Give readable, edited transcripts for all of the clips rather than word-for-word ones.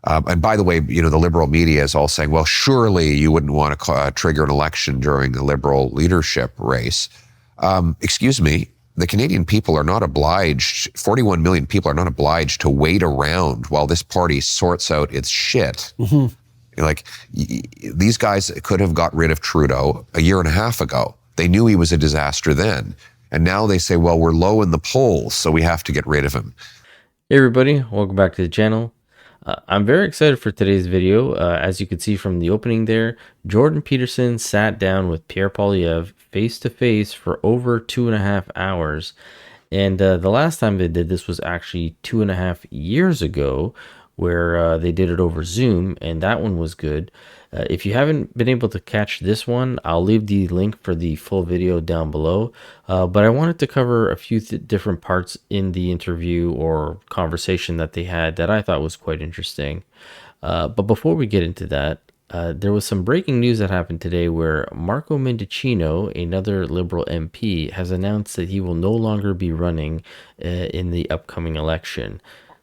And by the way, the liberal media is all saying, well, surely you wouldn't want to trigger an election during the liberal leadership race. Excuse me, the Canadian people are not obliged, 41 million people are not obliged to wait around while this party sorts out its shit. Like, these guys could have got rid of Trudeau a year and a half ago. They knew he was a disaster then. And now they say, well, we're low in the polls, so we have to get rid of him. Hey everybody, welcome back to the channel. I'm very excited for today's video. As you can see from the opening there, Jordan Peterson sat down with Pierre Poilievre face to face for over 2.5 hours. And the last time they did this was actually 2.5 years ago, where they did it over Zoom, and that one was good. If you haven't been able to catch this one, I'll leave the link for the full video down below. But I wanted to cover a few different parts in the interview or conversation that they had that I thought was quite interesting. But before we get into that, there was some breaking news that happened today where Marco Mendicino, another Liberal MP, has announced that he will no longer be running in the upcoming election.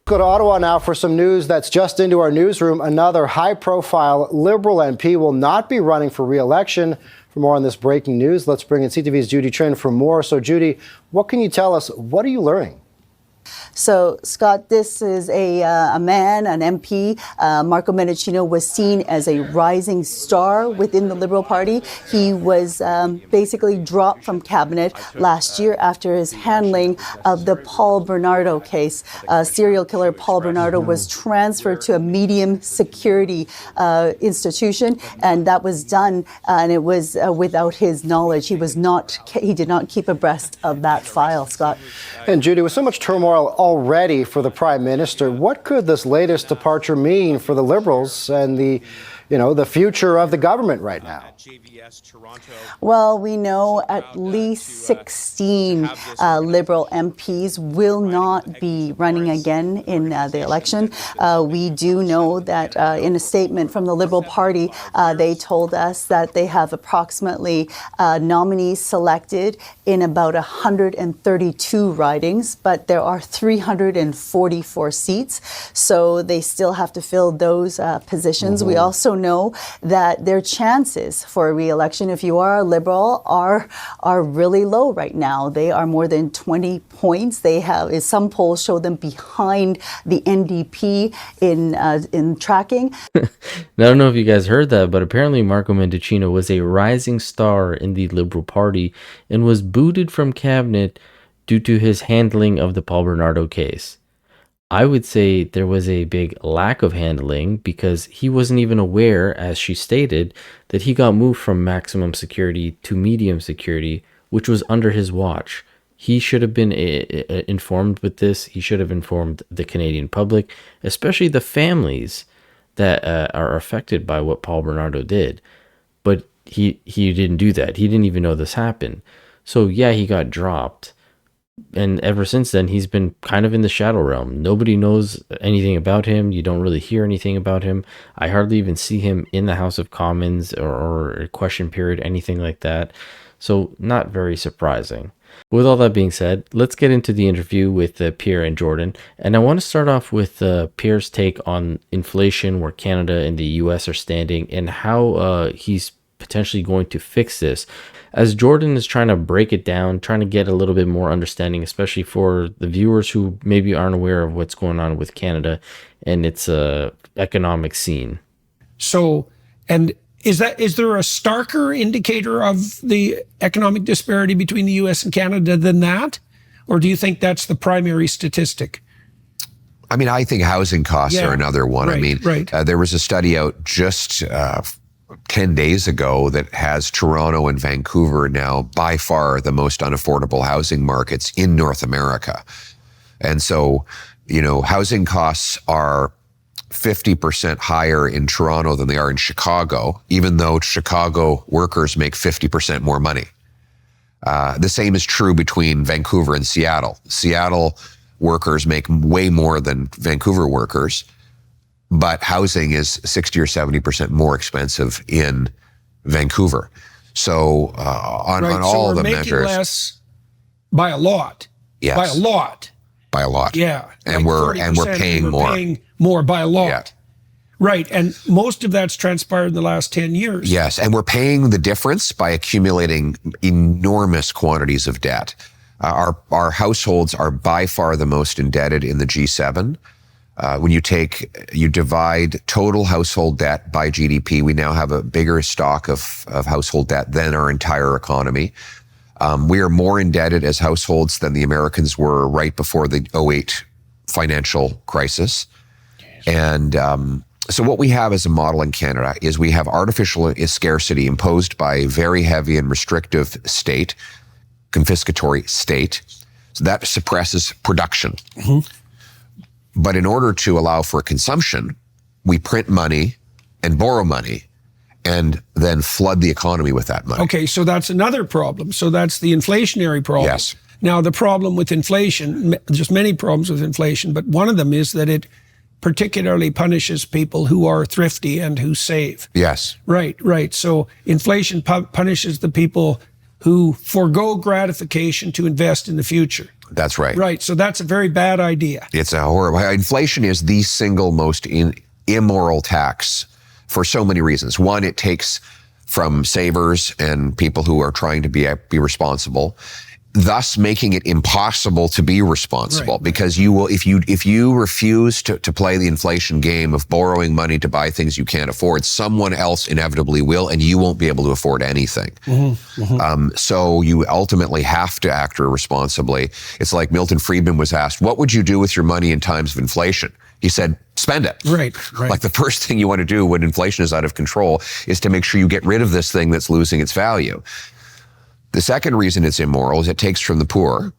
Go to Ottawa now for some news that's just into our newsroom. Another high-profile Liberal MP will not be running for re-election. For more on this breaking news, let's bring in CTV's Judy Trin for more. So, Judy, what can you tell us? What are you learning? So, Scott, this is a man, an MP. Marco Mendicino was seen as a rising star within the Liberal Party. He was basically dropped from cabinet last year after his handling of the Paul Bernardo case. Serial killer Paul Bernardo was transferred to a medium security institution, and that was done, and it was without his knowledge. He did not keep abreast of that file, Scott. And Judy, with so much turmoil already for the Prime Minister, what could this latest departure mean for the Liberals and the future of the government right now? Well, we know at least 16 Liberal MPs will not be running again in the election. We do know that in a statement from the Liberal Party, they told us that they have approximately nominees selected in about 132 ridings, but there are 344 seats, so they still have to fill those positions. We also know that their chances for a re-election, if you are a Liberal, are really low right now. They are more than 20 points. They have, some polls show them behind the NDP in tracking. Now, I don't know if you guys heard that, but apparently Marco Mendicino was a rising star in the Liberal Party and was booted from cabinet due to his handling of the Paul Bernardo case. I would say there was a big lack of handling because he wasn't even aware, as she stated, that he got moved from maximum security to medium security, which was under his watch. He should have been informed with this. He should have informed the Canadian public, especially the families that are affected by what Paul Bernardo did. But he didn't do that. He didn't even know this happened. So yeah, he got dropped. And ever since then, he's been kind of in the shadow realm. Nobody knows anything about him. You don't really hear anything about him. I hardly even see him in the House of Commons or a question period, anything like that. So not very surprising. With all that being said, let's get into the interview with Pierre and Jordan. And I want to start off with Pierre's take on inflation, where Canada and the US are standing, and how he's potentially going to fix this, as Jordan is trying to break it down, trying to get a little bit more understanding, especially for the viewers who maybe aren't aware of what's going on with Canada and its economic scene. So, and is there a starker indicator of the economic disparity between the US and Canada than that? Or do you think that's the primary statistic? I mean, I think housing costs are another one. There was a study out just 10 days ago that has Toronto and Vancouver now by far the most unaffordable housing markets in North America. And so, housing costs are 50% higher in Toronto than they are in Chicago, even though Chicago workers make 50% more money. The same is true between Vancouver and Seattle. Seattle workers make way more than Vancouver workers, but housing is 60 or 70% more expensive in Vancouver. So on all the measures, less by a lot. Yes. By a lot. By a lot. Yeah. And we're paying more. Paying more by a lot. Yeah. Right, and most of that's transpired in the last 10 years. Yes, and we're paying the difference by accumulating enormous quantities of debt. Our households are by far the most indebted in the G7. When you divide total household debt by GDP, we now have a bigger stock of household debt than our entire economy. We are more indebted as households than the Americans were right before the 2008 financial crisis. And so what we have as a model in Canada is we have artificial scarcity imposed by a very heavy and restrictive state, confiscatory state. So that suppresses production. But in order to allow for consumption, we print money and borrow money and then flood the economy with that money. Okay, so that's another problem. So that's the inflationary problem. Yes. Now, the problem with inflation, just many problems with inflation, but one of them is that it particularly punishes people who are thrifty and who save. Yes. Right. So inflation punishes the people who forego gratification to invest in the future. That's right. Right. So that's a very bad idea. It's a horrible. Inflation is the single most immoral tax for so many reasons. One, it takes from savers and people who are trying to be responsible, thus making it impossible to be responsible. Right. Because you will, if you refuse to play the inflation game of borrowing money to buy things you can't afford, someone else inevitably will, and you won't be able to afford anything. So you ultimately have to act responsibly. It's like Milton Friedman was asked, what would you do with your money in times of inflation? He said, spend it. Right. Like the first thing you want to do when inflation is out of control is to make sure you get rid of this thing that's losing its value. The second reason it's immoral is it takes from the poor,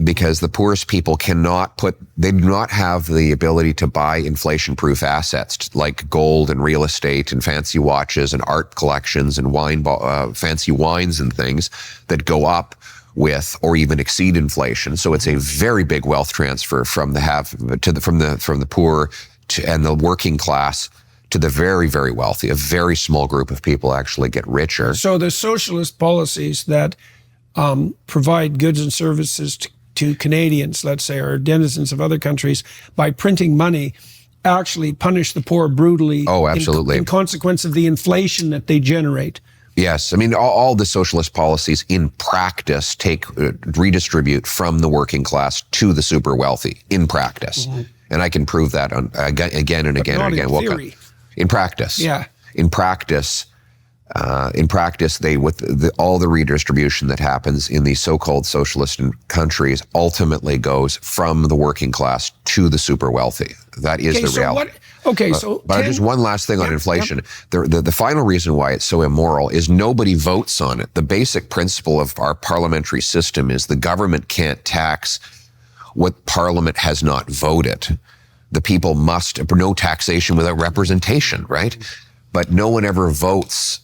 because the poorest people they do not have the ability to buy inflation-proof assets like gold and real estate and fancy watches and art collections and fancy wines and things that go up with or even exceed inflation. So it's a very big wealth transfer from the poor and the working class to the very, very wealthy. A very small group of people actually get richer. So the socialist policies that provide goods and services to Canadians, let's say, or denizens of other countries, by printing money, actually punish the poor brutally. Oh, absolutely. In consequence of the inflation that they generate. Yes. I mean, all the socialist policies in practice redistribute from the working class to the super wealthy in practice. And I can prove that again and again and again. In theory. In practice. Yeah. In practice, all the redistribution that happens in these so-called socialist countries ultimately goes from the working class to the super wealthy. That is the reality. But just one last thing on inflation. The final reason why it's so immoral is nobody votes on it. The basic principle of our parliamentary system is the government can't tax what Parliament has not voted. The people no taxation without representation, right? But no one ever votes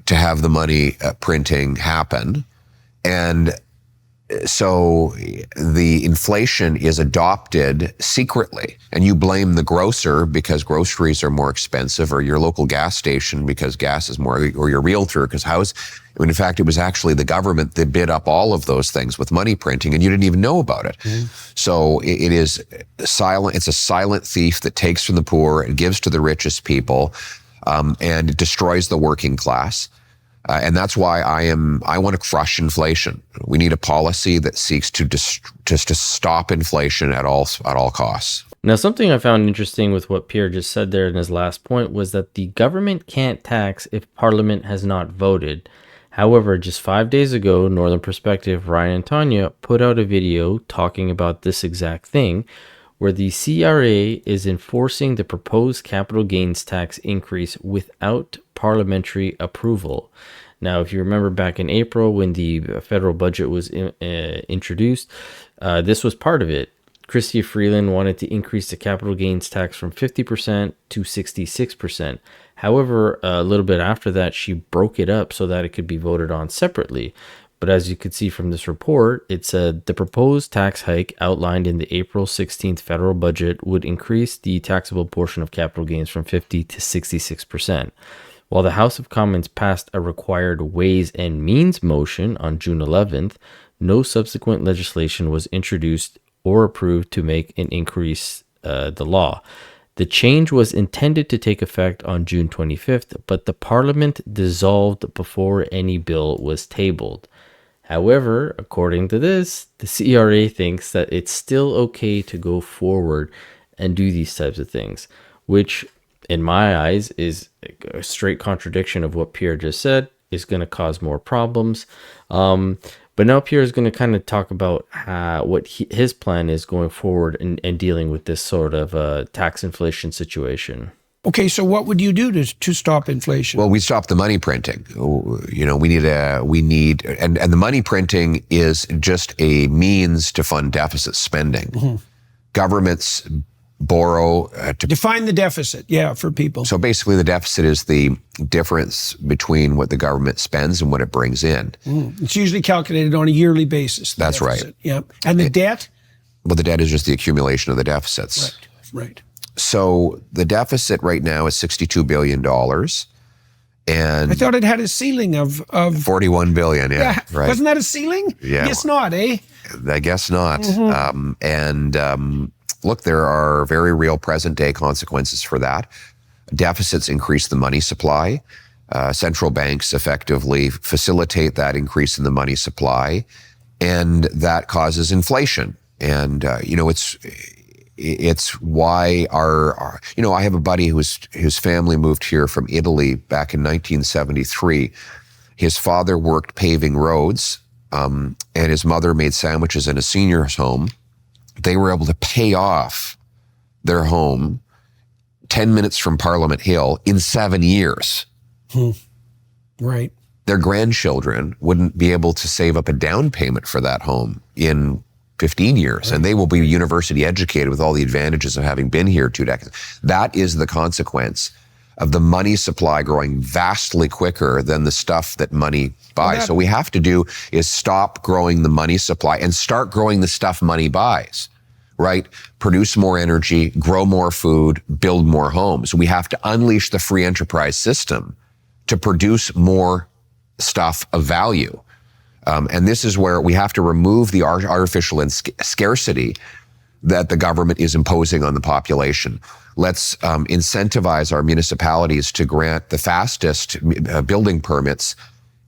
to have the money printing happen. And so the inflation is adopted secretly, and you blame the grocer because groceries are more expensive, or your local gas station because gas is more, or your realtor because in fact, it was actually the government that bid up all of those things with money printing, and you didn't even know about it. So it is silent. It's a silent thief that takes from the poor and gives to the richest people, and it destroys the working class. And that's why I want to crush inflation. We need a policy that seeks to stop inflation at all costs. Now, something I found interesting with what Pierre just said there in his last point was that the government can't tax if Parliament has not voted. However, just 5 days ago, Northern Perspective, Ryan and Tanya put out a video talking about this exact thing, where the CRA is enforcing the proposed capital gains tax increase without parliamentary approval. Now, if you remember back in April when the federal budget was introduced, this was part of it. Chrystia Freeland wanted to increase the capital gains tax from 50% to 66%. However, a little bit after that, she broke it up so that it could be voted on separately. But as you could see from this report, it said the proposed tax hike outlined in the April 16th federal budget would increase the taxable portion of capital gains from 50 to 66%. While the House of Commons passed a required Ways and Means motion on June 11th, no subsequent legislation was introduced or approved to make an increase the law. The change was intended to take effect on June 25th, but the parliament dissolved before any bill was tabled. However, according to this, the CRA thinks that it's still okay to go forward and do these types of things, which in my eyes is a straight contradiction of what Pierre just said, is going to cause more problems. But now Pierre is going to kind of talk about what his plan is going forward and dealing with this sort of tax inflation situation. Okay, so what would you do to stop inflation? Well, we stop the money printing. You know, we need, and the money printing is just a means to fund deficit spending. Mm-hmm. Governments borrow to define the deficit, for people. So basically, the deficit is the difference between what the government spends and what it brings in. It's usually calculated on a yearly basis. That's deficit. Right. Yeah, and the debt? Well, the debt is just the accumulation of the deficits. Right. So the deficit right now is $62 billion. And I thought it had a ceiling of 41 billion. Yeah, right. Wasn't that a ceiling? Yeah. Guess not, eh? I guess not. Mm-hmm. Look, there are very real present day consequences for that. Deficits increase the money supply. Central banks effectively facilitate that increase in the money supply, and that causes inflation. And, it's why I have a buddy whose family moved here from Italy back in 1973. His father worked paving roads, and his mother made sandwiches in a senior's home. They were able to pay off their home 10 minutes from Parliament Hill in 7 years. Right. Their grandchildren wouldn't be able to save up a down payment for that home in 15 years, and they will be university educated with all the advantages of having been here 2 decades. That is the consequence of the money supply growing vastly quicker than the stuff that money buys. So what we have to do is stop growing the money supply and start growing the stuff money buys, right? Produce more energy, grow more food, build more homes. We have to unleash the free enterprise system to produce more stuff of value. And this is where we have to remove the artificial scarcity that the government is imposing on the population. Let's incentivize our municipalities to grant the fastest building permits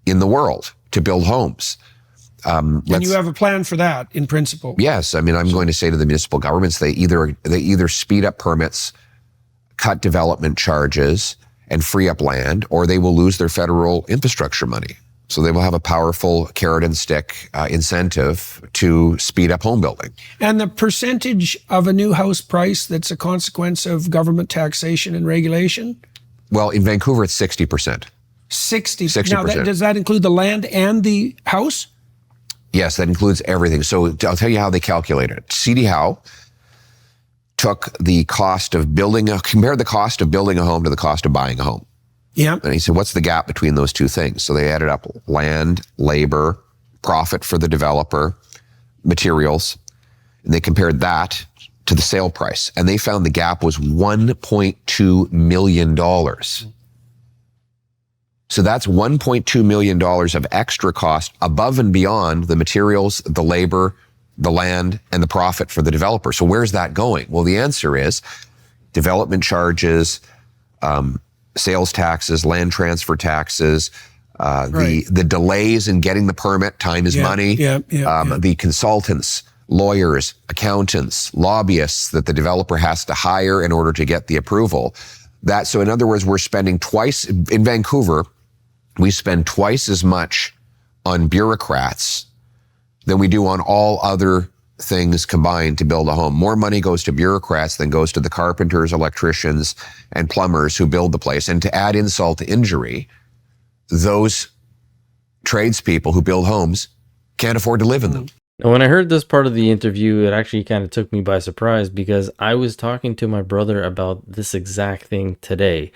in the world to build homes. And you have a plan for that in principle? Yes. I mean, I'm going to say to the municipal governments, they either speed up permits, cut development charges, and free up land, or they will lose their federal infrastructure money. So they will have a powerful carrot and stick incentive to speed up home building. And the percentage of a new house price that's a consequence of government taxation and regulation? Well, in Vancouver, it's 60%. 60%. Now, does that include the land and the house? Yes, that includes everything. So I'll tell you how they calculate it. C.D. Howe took the cost of compared the cost of building a home to the cost of buying a home. Yeah. And he said, what's the gap between those two things? So they added up land, labor, profit for the developer, materials, and they compared that to the sale price. And they found the gap was $1.2 million. So that's $1.2 million of extra cost above and beyond the materials, the labor, the land, and the profit for the developer. So where's that going? Well, the answer is development charges, sales taxes, land transfer taxes, the delays in getting the permit, time is money, the consultants, lawyers, accountants, lobbyists that the developer has to hire in order to get the approval. So in other words, we're spending twice, in Vancouver, we spend twice as much on bureaucrats than we do on all other things combined to build a home. More money goes to bureaucrats than goes to the carpenters, electricians, and plumbers who build the place. And to add insult to injury, those tradespeople who build homes can't afford to live in them. Now, when I heard this part of the interview, it actually kind of took me by surprise because I was talking to my brother about this exact thing today.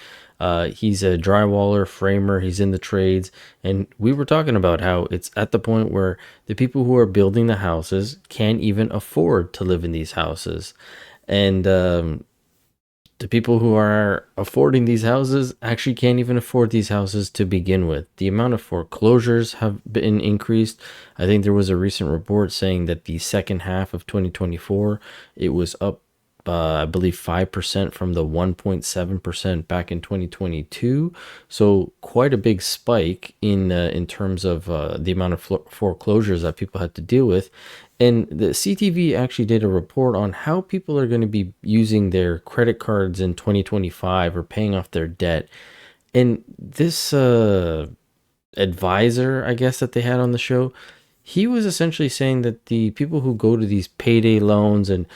He's a drywaller, framer, he's in the trades, and we were talking about how it's at the point where the people who are building the houses can't even afford to live in these houses. And the people who are affording these houses actually can't even afford these houses to begin with. The amount of foreclosures have been increased. I think there was a recent report saying that the second half of 2024, it was up I believe 5% from the 1.7% back in 2022. So quite a big spike in terms of the amount of foreclosures that people had to deal with. And the CTV actually did a report on how people are going to be using their credit cards in 2025 or paying off their debt. And this advisor, I guess, that they had on the show, he was essentially saying that the people who go to these payday loans and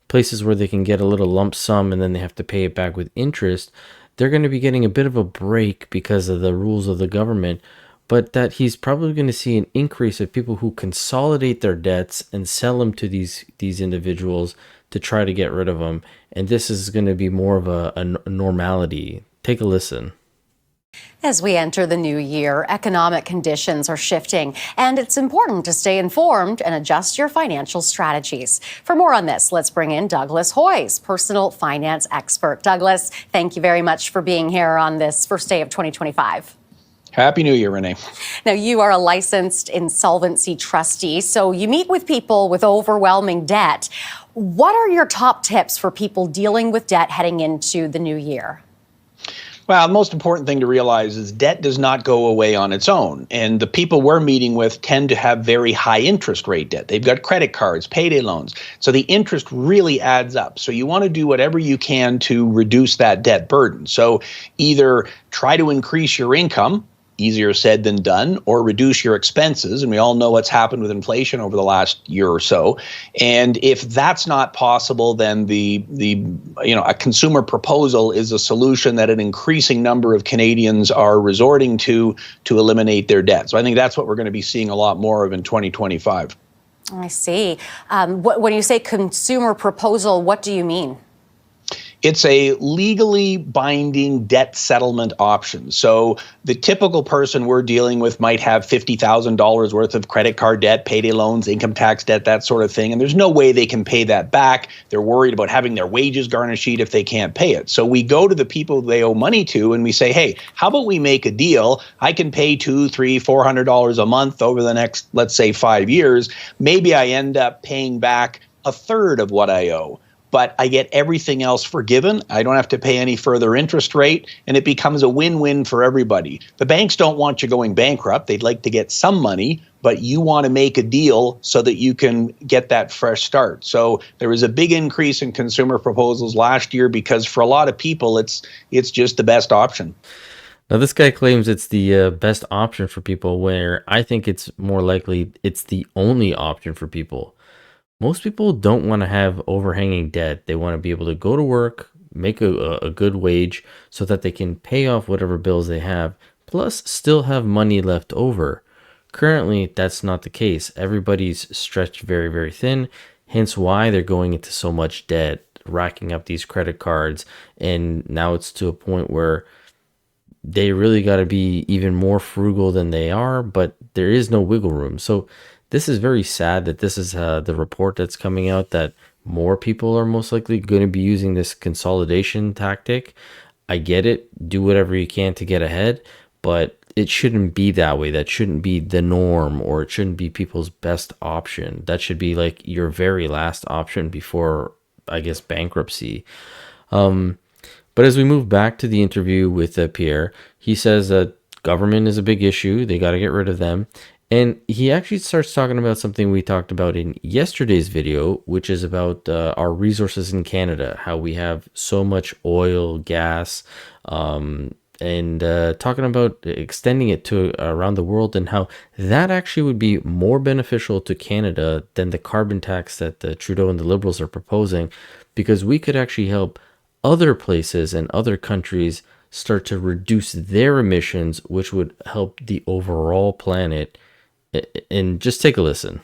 places where they can get a little lump sum and then they have to pay it back with interest, they're going to be getting a bit of a break because of the rules of the government, but that he's probably going to see an increase of people who consolidate their debts and sell them to these individuals to try to get rid of them. And this is going to be more of a normality. Take a listen. As we enter the new year, economic conditions are shifting, and it's important to stay informed and adjust your financial strategies. For more on this, let's bring in Douglas Hoyes, personal finance expert. Douglas, thank you very much for being here on this first day of 2025. Happy New Year, Renee. Now, you are a licensed insolvency trustee, so you meet with people with overwhelming debt. What are your top tips for people dealing with debt heading into the new year? Well, the most important thing to realize is debt does not go away on its own. And the people we're meeting with tend to have very high interest rate debt. They've got credit cards, payday loans. So the interest really adds up. So you want to do whatever you can to reduce that debt burden. So either try to increase your income, easier said than done, or reduce your expenses. And we all know what's happened with inflation over the last year or so. And if that's not possible, then a consumer proposal is a solution that an increasing number of Canadians are resorting to eliminate their debt. So I think that's what we're going to be seeing a lot more of in 2025. I see. When you say consumer proposal, what do you mean? It's a legally binding debt settlement option. So the typical person we're dealing with might have $50,000 worth of credit card debt, payday loans, income tax debt, that sort of thing. And there's no way they can pay that back. They're worried about having their wages garnished if they can't pay it. So we go to the people they owe money to and we say, hey, how about we make a deal? I can pay $200, $300, $400 a month over the next, let's say, 5 years. Maybe I end up paying back a third of what I owe, but I get everything else forgiven. I don't have to pay any further interest rate, and it becomes a win-win for everybody. The banks don't want you going bankrupt. They'd like to get some money, but you want to make a deal so that you can get that fresh start. So there was a big increase in consumer proposals last year because for a lot of people, it's just the best option. Now, this guy claims it's the best option for people, where I think it's more likely it's the only option for people. Most people don't want to have overhanging debt. They want to be able to go to work, make a good wage so that they can pay off whatever bills they have, plus still have money left over. Currently, that's not the case. Everybody's stretched very, very thin, hence why they're going into so much debt, racking up these credit cards, and now it's to a point where they really got to be even more frugal than they are, but there is no wiggle room. So this is very sad that this is the report that's coming out, that more people are most likely going to be using this consolidation tactic. I get it. Do whatever you can to get ahead, but it shouldn't be that way. That shouldn't be the norm, or it shouldn't be people's best option. That should be like your very last option before, I guess, bankruptcy. But as we move back to the interview with Pierre, he says that government is a big issue. They got to get rid of them. And he actually starts talking about something we talked about in yesterday's video, which is about our resources in Canada, how we have so much oil, gas, and talking about extending it to around the world, and how that actually would be more beneficial to Canada than the carbon tax that Trudeau and the Liberals are proposing, because we could actually help other places and other countries start to reduce their emissions, which would help the overall planet. And just take a listen.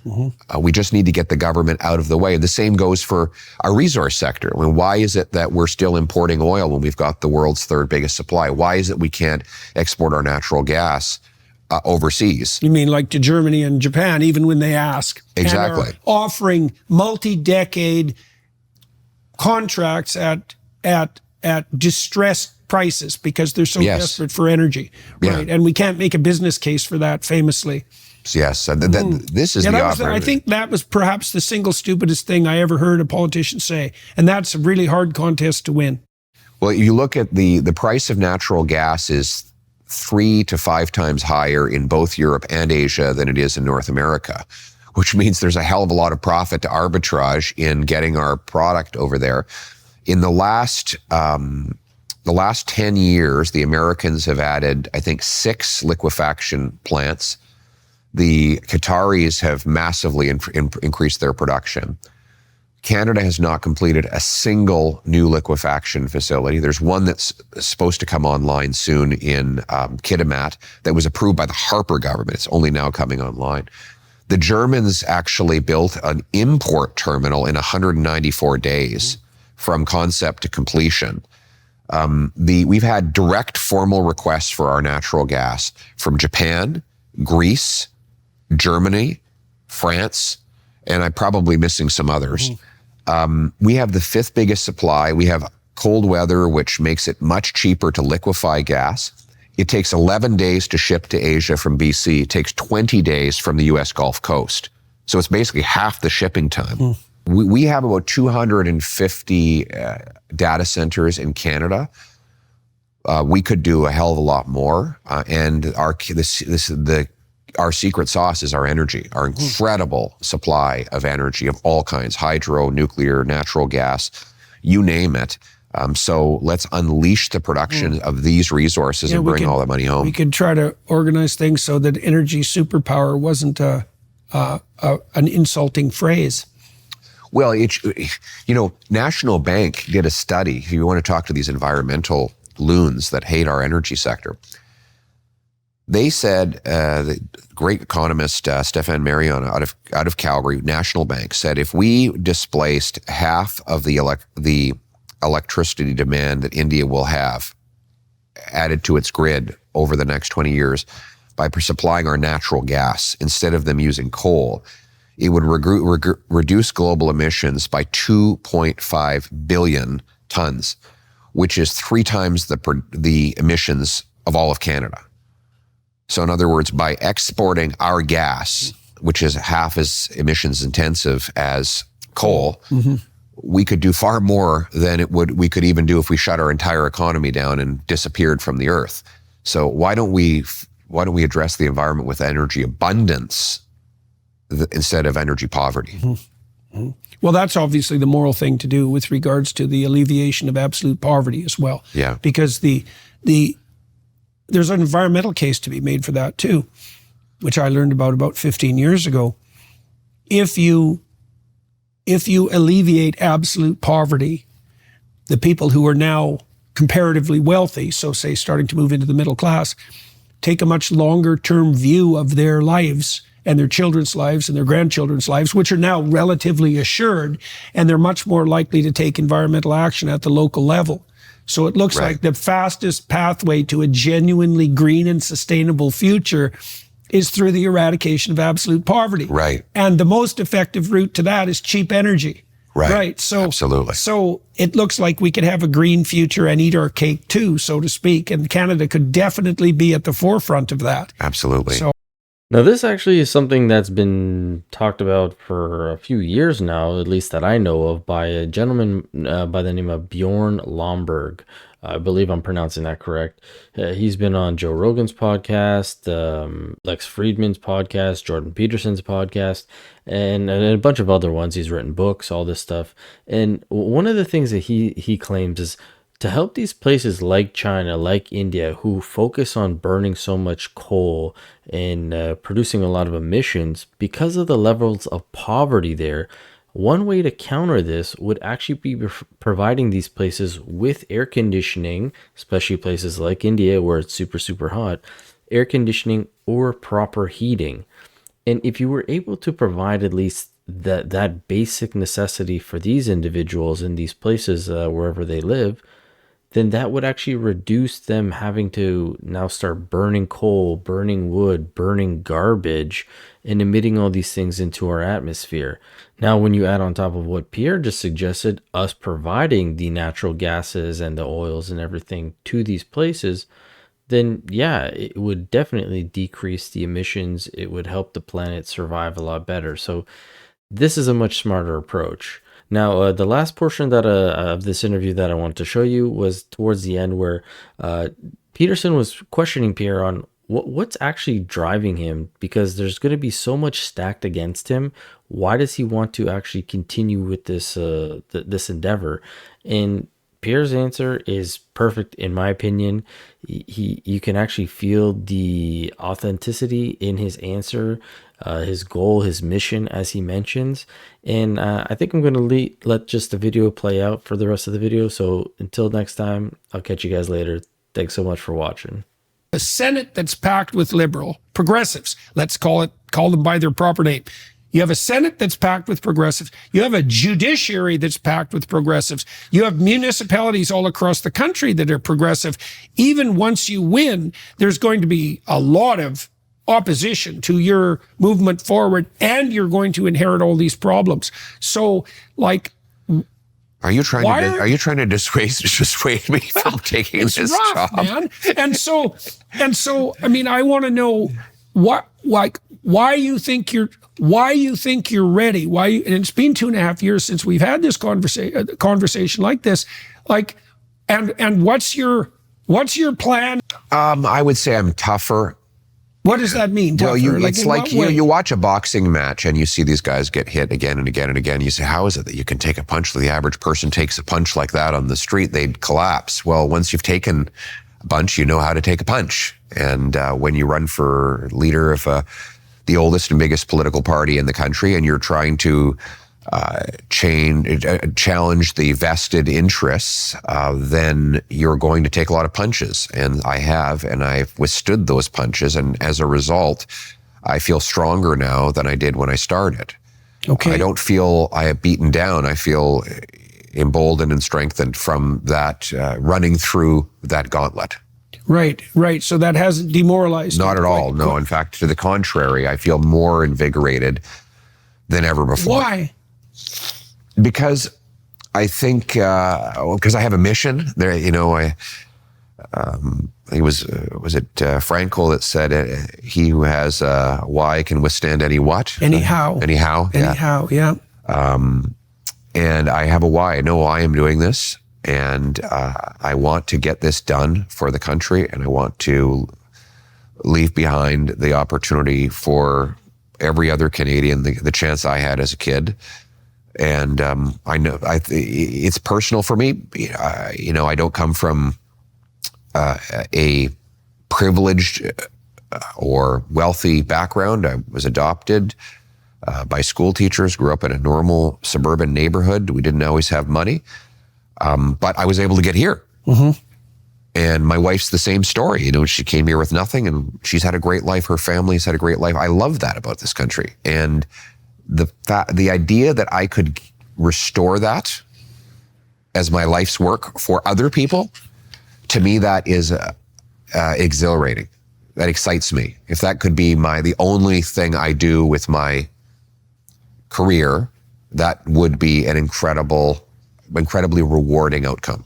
Mm-hmm. We just need to get the government out of the way. The same goes for our resource sector. I mean, why is it that we're still importing oil when we've got the world's third biggest supply? Why is it we can't export our natural gas overseas? You mean like to Germany and Japan, even when they ask? Exactly. And are offering multi-decade contracts at distressed prices because they're so desperate for energy, right? Yeah. And we can't make a business case for that, famously. Yes, this is the opportunity. I think that was perhaps the single stupidest thing I ever heard a politician say, and that's a really hard contest to win. Well, you look at the price of natural gas is 3 to 5 times higher in both Europe and Asia than it is in North America, which means there's a hell of a lot of profit to arbitrage in getting our product over there. In the last 10 years, the Americans have added, I think, 6 liquefaction plants. The Qataris have massively increased their production. Canada has not completed a single new liquefaction facility. There's one that's supposed to come online soon in Kitimat that was approved by the Harper government. It's only now coming online. The Germans actually built an import terminal in 194 days from concept to completion. We've had direct formal requests for our natural gas from Japan, Greece, Germany, France, and I'm probably missing some others. We have the 5th biggest supply. We have cold weather, which makes it much cheaper to liquefy gas. It takes 11 days to ship to Asia from BC. It takes 20 days from the US Gulf Coast. So it's basically half the shipping time. We have about 250 data centers in Canada. We could do a hell of a lot more. And our secret sauce is our energy, our incredible supply of energy of all kinds, hydro, nuclear, natural gas, you name it. So let's unleash the production of these resources and bring all the money home. We could try to organize things so that energy superpower wasn't an insulting phrase. Well, National Bank did a study. If you want to talk to these environmental loons that hate our energy sector, they said, the great economist Stéphane Marion out of Calgary, National Bank, said if we displaced half of the electricity demand that India will have added to its grid over the next 20 years by supplying our natural gas instead of them using coal, it would reduce global emissions by 2.5 billion tons, which is 3 times the emissions of all of Canada. So in other words, by exporting our gas, which is half as emissions intensive as coal, we could do far more than we could even do if we shut our entire economy down and disappeared from the earth. So why don't we address the environment with energy abundance instead of energy poverty? Well, that's obviously the moral thing to do with regards to the alleviation of absolute poverty as well. Yeah. Because there's an environmental case to be made for that too, which I learned about 15 years ago. If you alleviate absolute poverty, the people who are now comparatively wealthy, so say starting to move into the middle class, take a much longer term view of their lives and their children's lives and their grandchildren's lives, which are now relatively assured, and they're much more likely to take environmental action at the local level. So it looks like the fastest pathway to a genuinely green and sustainable future is through the eradication of absolute poverty. Right. And the most effective route to that is cheap energy. Right. So absolutely. So it looks like we could have a green future and eat our cake too, so to speak. And Canada could definitely be at the forefront of that. Absolutely. So now, this actually is something that's been talked about for a few years now, at least that I know of, by a gentleman by the name of Bjorn Lomborg. I believe I'm pronouncing that correct. He's been on Joe Rogan's podcast, Lex Friedman's podcast, Jordan Peterson's podcast, and a bunch of other ones. He's written books, all this stuff. And one of the things that he claims is to help these places like China, like India, who focus on burning so much coal and producing a lot of emissions because of the levels of poverty there. One way to counter this would actually be providing these places with air conditioning, especially places like India where it's super, super hot, air conditioning or proper heating. And if you were able to provide at least that basic necessity for these individuals in these places, wherever they live, then that would actually reduce them having to now start burning coal, burning wood, burning garbage, and emitting all these things into our atmosphere. Now, when you add on top of what Pierre just suggested, us providing the natural gases and the oils and everything to these places, then yeah, it would definitely decrease the emissions. It would help the planet survive a lot better. So this is a much smarter approach. Now, the last portion that of this interview that I wanted to show you was towards the end, where Peterson was questioning Pierre on what's actually driving him, because there's going to be so much stacked against him. Why does he want to actually continue with this this endeavor? And Pierre's answer is perfect, in my opinion. You can actually feel the authenticity in his answer, his goal, his mission, as he mentions. And I think I'm going to let just the video play out for the rest of the video. So until next time, I'll catch you guys later. Thanks so much for watching. A Senate that's packed with liberal progressives. Let's call them by their proper name. You have a Senate that's packed with progressives. You have a judiciary that's packed with progressives. You have municipalities all across the country that are progressive. Even once you win, there's going to be a lot of opposition to your movement forward, and you're going to inherit all these problems. So, like, Are you trying to dissuade me from taking this rough, job, man? And so, I mean, I want to know why you think you're ready. And it's been 2.5 years since we've had this conversation like this. And what's your plan? I would say I'm tougher. What does that mean? Tougher? Well, it's like you watch a boxing match and you see these guys get hit again and again and again. You say, how is it that you can take a punch? The average person takes a punch like that on the street, they'd collapse. Well, once you've taken a punch, you know how to take a punch. And when you run for leader of the oldest and biggest political party in the country, and you're trying to challenge the vested interests, then you're going to take a lot of punches. And I have, and I've withstood those punches. And as a result, I feel stronger now than I did when I started. Okay. I don't feel I have beaten down. I feel emboldened and strengthened from that, running through that gauntlet. Right. So that hasn't demoralized you? Not at all. No. In fact, to the contrary, I feel more invigorated than ever before. Why? Because I think, because I have a mission there. You know, I think was it Frankel that said, "He who has a why can withstand any what? Anyhow. Yeah. And I have a why. I know why I'm doing this, and I want to get this done for the country, and I want to leave behind the opportunity for every other Canadian, the chance I had as a kid. And I know it's personal for me. You know, I don't come from a privileged or wealthy background. I was adopted by school teachers, grew up in a normal suburban neighborhood. We didn't always have money, but I was able to get here. Mm-hmm. And my wife's the same story. You know, she came here with nothing, and she's had a great life. Her family's had a great life. I love that about this country. And the idea that I could restore that as my life's work for other people, to me, that is exhilarating. That excites me. If that could be the only thing I do with my career, that would be an incredibly rewarding outcome.